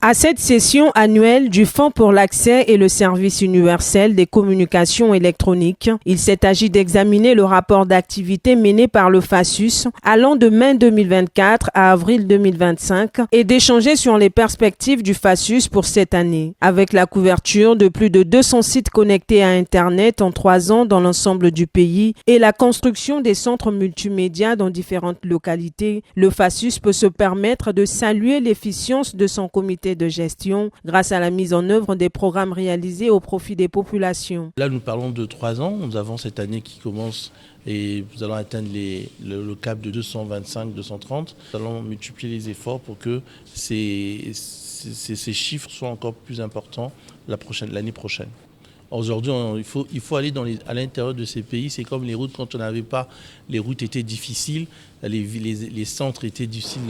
À cette session annuelle du Fonds pour l'accès et le service universel des communications électroniques, il s'est agi d'examiner le rapport d'activité mené par le FASUS allant de mai 2024 à avril 2025 et d'échanger sur les perspectives du FASUS pour cette année. Avec la couverture de plus de 200 sites connectés à Internet en 3 ans dans l'ensemble du pays et la construction des centres multimédia dans différentes localités, le FASUS peut se permettre de saluer l'efficience de son comité de gestion grâce à la mise en œuvre des programmes réalisés au profit des populations. Là, nous parlons de 3 ans. Nous avons cette année qui commence et nous allons atteindre le cap de 225-230. Nous allons multiplier les efforts pour que ces chiffres soient encore plus importants l'année prochaine. Aujourd'hui, il faut aller à l'intérieur de ces pays. C'est comme les routes, quand on n'avait pas, les routes étaient difficiles, les centres étaient difficiles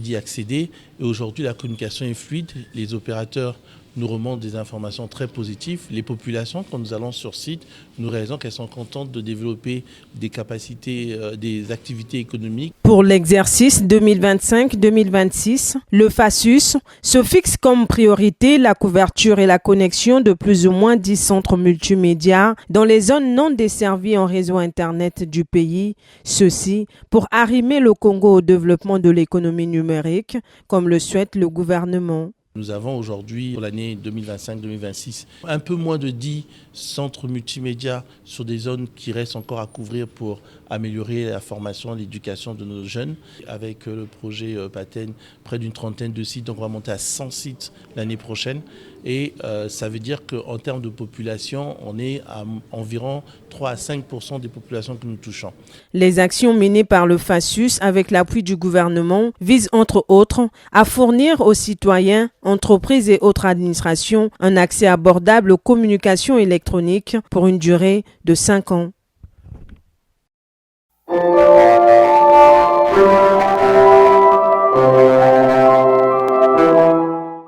d'y accéder. Et aujourd'hui, la communication est fluide. Les opérateurs nous remontent des informations très positives. Les populations, quand nous allons sur site, nous réalisons qu'elles sont contentes de développer des capacités, des activités économiques. Pour l'exercice 2025-2026, le FASUS se fixe comme priorité la couverture et la connexion de plus ou moins 10 centres multimédia dans les zones non desservies en réseau Internet du pays. Ceci pour arrimer le Congo au développement de l'économie numérique, comme le souhaite le gouvernement. Nous avons aujourd'hui, pour l'année 2025-2026, un peu moins de 10 centres multimédia sur des zones qui restent encore à couvrir pour améliorer la formation et l'éducation de nos jeunes. Avec le projet PATEN, près d'une trentaine de sites, donc on va monter à 100 sites l'année prochaine. Et ça veut dire qu'en termes de population, on est à environ 3 à 5% des populations que nous touchons. Les actions menées par le FASUS avec l'appui du gouvernement visent entre autres à fournir aux citoyens, entreprises et autres administrations un accès abordable aux communications électroniques pour une durée de 5 ans.